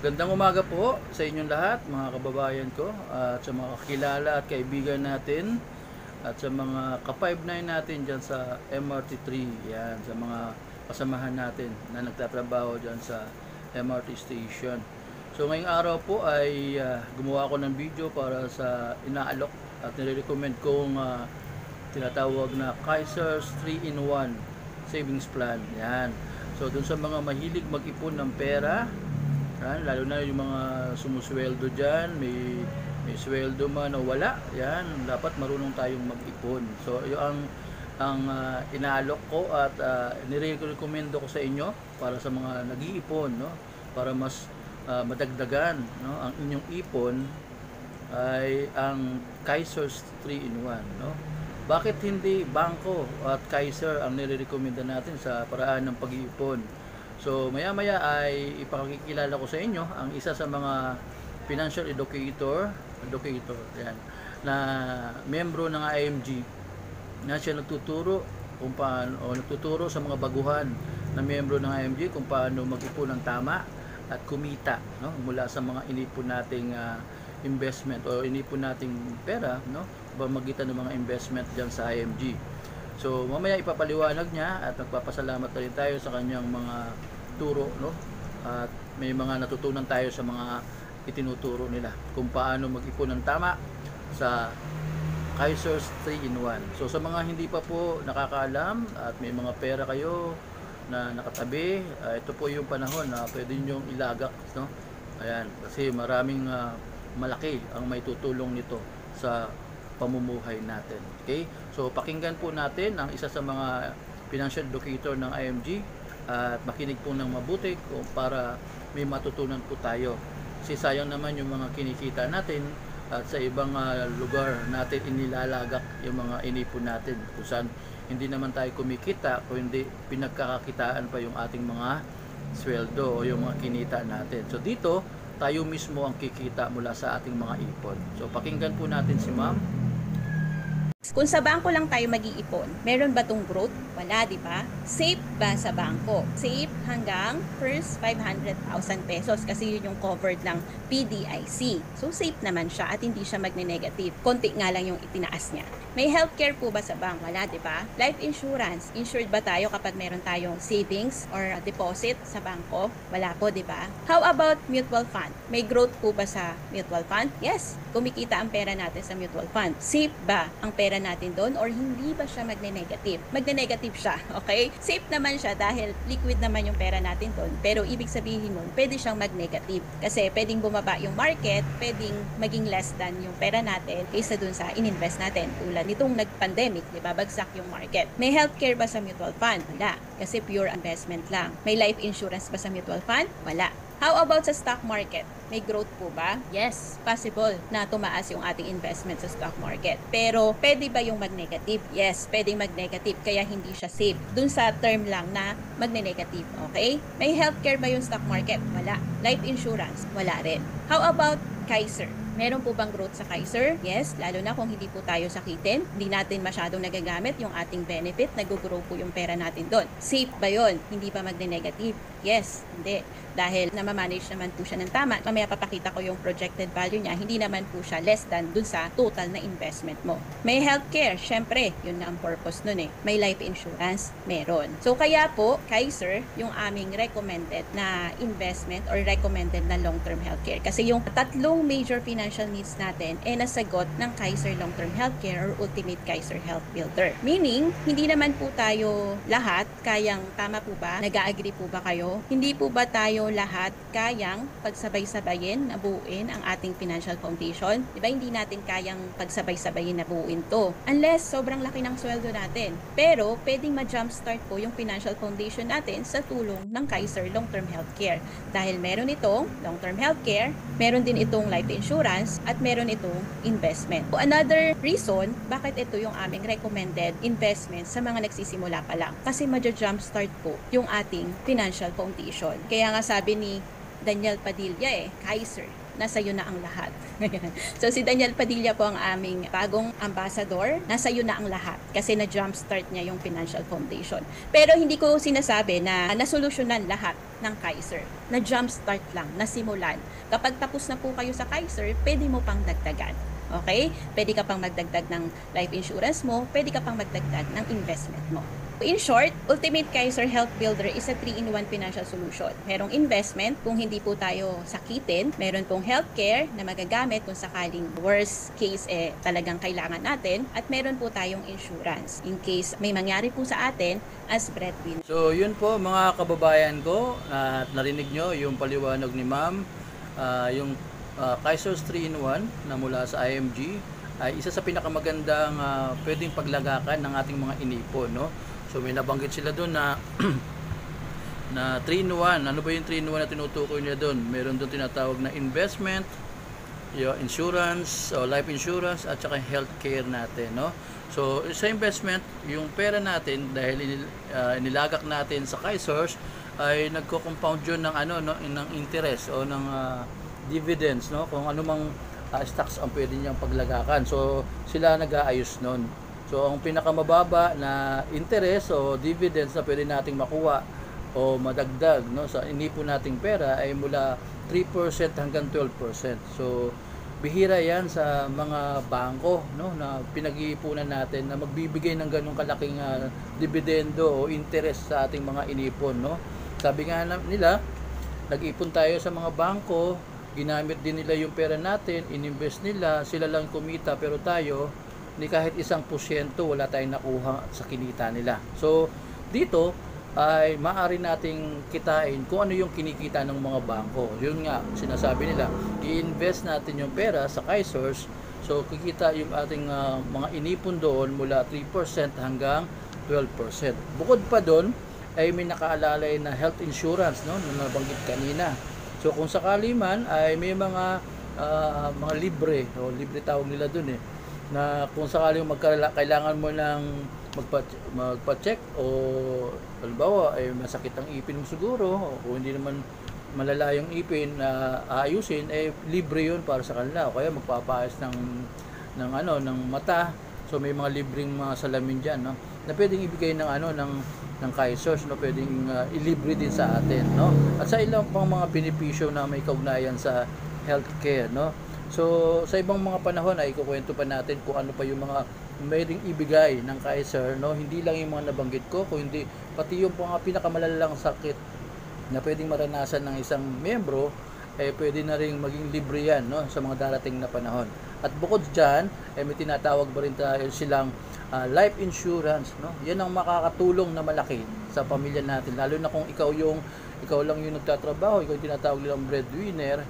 Magandang umaga po sa inyong lahat, mga kababayan ko, at sa mga kakilala at kaibigan natin, at sa mga ka-59 natin dyan sa MRT3, yan, sa mga kasamahan natin na nagtatrabaho dyan sa MRT station. So ngayong araw po ay gumawa ako ng video para sa inaalok at nire-recommend kong tinatawag na Kaiser's 3-in-1 savings plan. Yan. So dun sa mga mahilig mag-ipon ng pera, lalo na yung mga sumusweldo dyan, may sweldo man o wala, yan, dapat marunong tayong mag-ipon. So yung ang inaalok ko at nire-recommendo ko sa inyo para sa mga nag-iipon, no, para mas madagdagan, no, ang inyong ipon ay ang Kaiser's 3-in-1, no. Bakit hindi Bangko at Kaiser ang nire-recommenda natin sa paraan ng pag-iipon? So maya-maya ay ipakikilala ko sa inyo ang isa sa mga financial educator yan, na miyembro ng IMG, na siya nagtuturo kung paano, o nagtuturo sa mga baguhan na miyembro ng IMG kung paano mag-ipon ng tama at kumita, no, mula sa mga inipon nating investment o inipon nating pera, no, pamamagitan ng mga investment diyan sa IMG. So mamaya ipapaliwanag niya at nagpapasalamat na rin tayo sa kanyang mga turo, no? At may mga natutunan tayo sa mga itinuturo nila kung paano mag-ipon ng tama sa Kaiser's 3-in-1. So sa mga hindi pa po nakakaalam at may mga pera kayo na nakatabi, ito po yung panahon na pwede niyo ilagak, no? Ayan, kasi maraming malaki ang may tutulong nito sa pamumuhay natin. Okay? So pakinggan po natin ang isa sa mga financial educator ng IMG at makinig po ng mabuti para may matutunan po tayo. Kasi sayang naman yung mga kinikita natin at sa ibang lugar natin inilalagak yung mga inipon natin kung saan hindi naman tayo kumikita, kundi pinagkakakitaan pa yung ating mga sweldo o yung mga kinita natin. So dito tayo mismo ang kikita mula sa ating mga ipon. So pakinggan po natin si Ma'am. Kung sa bangko lang tayo mag-iipon, meron ba tong growth? Wala, di ba? Safe ba sa bangko? Safe hanggang first 500,000 pesos kasi yun yung covered ng PDIC. So safe naman siya at hindi siya magne-negative. Konti nga lang yung itinaas niya. May healthcare po ba sa bank? Wala, di ba? Life insurance, insured ba tayo kapag meron tayong savings or deposit sa bangko? Wala po, di ba? How about mutual fund? May growth po ba sa mutual fund? Yes, kumikita ang pera natin sa mutual fund. Safe ba ang pera natin doon or hindi ba siya magne-negative? Magne-negative siya, okay? Safe naman siya dahil liquid naman yung pera natin doon. Pero ibig sabihin nun, pwede siyang mag-negative. Kasi pwedeng bumaba yung market, pwedeng maging less than yung pera natin kaysa dun sa in-invest natin. Tulad nitong nag-pandemic, di ba? Bagsak yung market. May healthcare ba sa mutual fund? Wala. Kasi pure investment lang. May life insurance ba sa mutual fund? Wala. How about sa stock market? May growth po ba? Yes, possible na tumaas yung ating investment sa stock market. Pero pwede ba yung mag-negative? Yes, pwedeng mag-negative kaya hindi siya safe. Dun sa term lang na magne-negative, okay? May healthcare ba yung stock market? Wala. Life insurance? Wala rin. How about Kaiser? Meron po bang growth sa Kaiser? Yes, lalo na kung hindi po tayo sakitin, hindi natin masyadong nagagamit yung ating benefit, nag-grow po yung pera natin doon. Safe ba yun? Hindi ba magne-negative? Yes, hindi. Dahil namamanage naman po siya ng tama. Mamaya papakita ko yung projected value niya, hindi naman po siya less than dun sa total na investment mo. May healthcare, syempre, yun na ang purpose nun eh. May life insurance, meron. So kaya po, Kaiser, yung aming recommended na investment or recommended na long-term healthcare. Kasi yung tatlong major financial needs natin ay nasagot ng Kaiser Long-Term Healthcare or Ultimate Kaiser Health Builder. Meaning, hindi naman po tayo lahat kayang, tama po ba? Nag-agree po ba kayo? Hindi po ba tayo lahat kayang pagsabay-sabayin na buuin ang ating financial foundation? Diba hindi natin kayang pagsabay-sabayin na buuin to? Unless sobrang laki ng sweldo natin. Pero pwedeng ma-jumpstart po yung financial foundation natin sa tulong ng Kaiser Long-Term Healthcare. Dahil meron itong long-term healthcare, meron din itong life insurance, at meron itong investment. So, another reason bakit ito yung aming recommended investment sa mga nagsisimula pa lang. Kasi ma-jumpstart po yung ating financial foundation. Kaya nga sabi ni Daniel Padilla Kaiser, nasa iyo na ang lahat. So si Daniel Padilla po ang aming bagong ambassador. Nasa iyo na ang lahat kasi na jumpstart niya yung financial foundation. Pero hindi ko sinasabi na nasolusyonan lahat ng Kaiser. Na jumpstart lang, nasimulan. Kapag tapos na po kayo sa Kaiser, pwede mo pang dagdagan. Okay? Pwede ka pang magdagdag ng life insurance mo, pwede ka pang magdagdag ng investment mo. In short, Ultimate Kaiser Health Builder is a 3-in-1 financial solution. Merong investment kung hindi po tayo sakitin. Meron pong healthcare na magagamit kung sakaling worst case talagang kailangan natin. At meron po tayong insurance in case may mangyari po sa atin as breadwinner. So yun po mga kababayan ko, at narinig nyo yung paliwanag ni ma'am, yung Kaiser's 3-in-1 na mula sa IMG ay isa sa pinakamagandang pwedeng paglagakan ng ating mga inipon, no? So may nabanggit sila doon na na 3-in-1. Ano ba yung 3-in-1 na tinutukoy nila doon? Meron doon tinatawag na investment, yung insurance, o life insurance, at saka healthcare natin, no? So sa investment, yung pera natin dahil inilagak natin sa Kaiser's ay nagko-compound yun ng ng interest o ng dividends, no? Kung ano mang stocks ang pwede niyang paglagakan. So sila nag-aayos noon. So ang pinakamababa na interest o dividends na pwede nating makuha o madagdag, no, sa inipon nating pera ay mula 3% hanggang 12%. So bihira yan sa mga bangko, no, na pinag-iipunan natin na magbibigay ng ganung kalaking dividendo o interest sa ating mga inipon, no. Sabi nga nila, nag-ipon tayo sa mga bangko, ginamit din nila yung pera natin, ininvest nila, sila lang kumita, pero tayo ni kahit 1% wala tayong nakuha sa kinita nila. So dito ay maaari nating kitain kung ano yung kinikita ng mga bangko. Yun nga, sinasabi nila, i-invest natin yung pera sa Kaiser's, so kikita yung ating mga inipon doon mula 3% hanggang 12%. Bukod pa doon ay may nakaalalay na health insurance, no, na nabanggit kanina. So kung sakali man ay may mga libre, o libre tawag nila doon na kung sakaling kailangan mo ng magpa-check o halimbawa ay masakit ang ipin mo siguro o kung hindi naman malala yung ipin na aayusin, libre yun para sa kanila, o kaya magpapaayos ng mata. So may mga libreng mga salamin diyan, no, na pwedeng ibigay ng Kaiser's, no, pwedeng ilibre din sa atin, no, at sa ilang pang mga benepisyo na may kaugnayan sa healthcare, no. So sa ibang mga panahon ay ikukwento pa natin kung ano pa yung mga mayroong ibigay ng Kaiser, no, hindi lang yung mga nabanggit ko, kundi pati yung mga pinakamalalang sakit na pwedeng maranasan ng isang miyembro, pwede na rin maging libre yan, no, sa mga darating na panahon. At bukod dyan, may tinatawag ba rin tayo silang life insurance, no? Yan ang makakatulong na malaki sa pamilya natin, lalo na kung ikaw lang yung nagtatrabaho, ikaw yung tinatawag nilang breadwinner,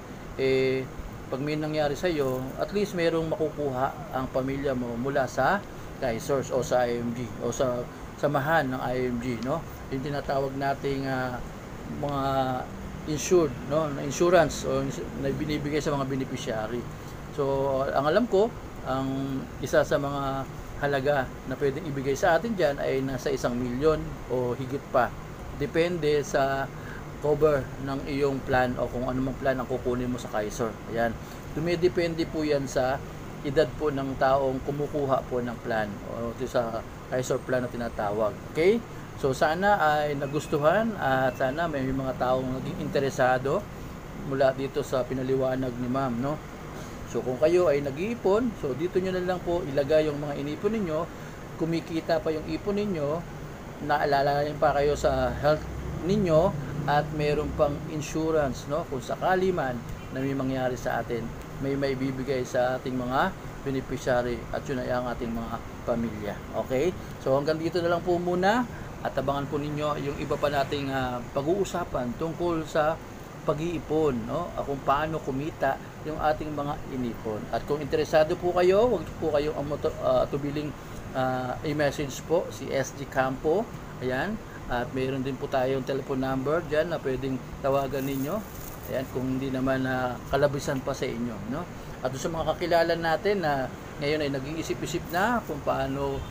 pag may nangyari sa iyo, at least mayroong makukuha ang pamilya mo mula sa Kaiser's o sa IMG o sa samahan ng IMG, no? Yung tinatawag nating mga insured, no, na insurance o na binibigay sa mga beneficiary. So ang alam ko, ang isa sa mga halaga na pwedeng ibigay sa atin diyan ay nasa 1 milyon o higit pa. Depende sa cover ng iyong plan o kung anumang plan ang kukunin mo sa Kaiser. Ayan. Dumidepende po yan sa edad po ng taong kumukuha po ng plan o sa Kaiser plan na tinatawag. Okay? So sana ay nagustuhan at sana may mga taong naging interesado mula dito sa pinaliwanag ni ma'am, no? So kung kayo ay nag-iipon, so dito nyo na lang po ilagay yung mga inipon ninyo. Kumikita pa yung ipon ninyo, naalala rin pa kayo sa health ninyo, at mayroon pang insurance, no, kung sakali man na may mangyari sa atin, may maibibigay sa ating mga beneficiary, at yun ay ang ating mga pamilya. Okay? So hanggang dito na lang po muna, at abangan po ninyo yung iba pa nating pag-uusapan tungkol sa pag-iipon, no, kung paano kumita yung ating mga inipon. At kung interesado po kayo, huwag po kayong tubiling i-message po si SG Campo. Ayan. At mayroon din po tayong telephone number dyan na pwedeng tawagan ninyo. Ayan, kung hindi naman kalabisan pa sa inyo, no? At sa mga kakilala natin na ngayon ay nag-iisip-isip na kung paano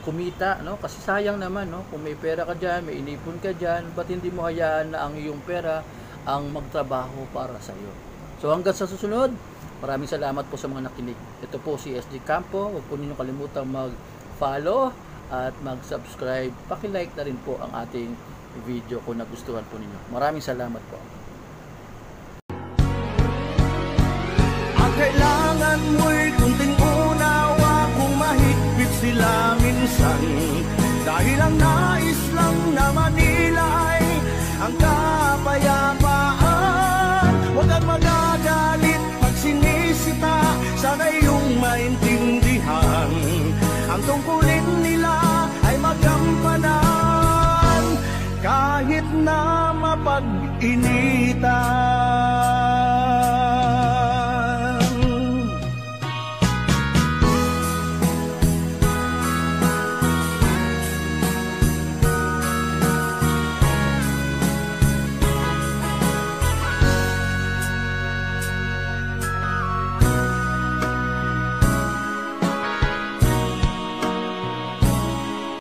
kumita, no? Kasi sayang naman, no? Kung may pera ka dyan, may inipon ka dyan, ba't hindi mo hayaan na ang iyong pera ang magtrabaho para sa iyo? So hanggang sa susunod, maraming salamat po sa mga nakinig. Ito po si SG Campo. Huwag po ninyo kalimutang mag-follow at mag-subscribe. Paki-like na rin po ang ating video kung nagustuhan po ninyo. Maraming salamat po. Ang kailangan mo'y kunting unawa kung mahigpit sila minsan. Dahil ang nais lang na Manila ay ang kapayapaan. Huwag kang magagalit pag sinisita, sana iyong maintindihan. Ang tungkulin nila ay magampanan kahit na mapag-initan.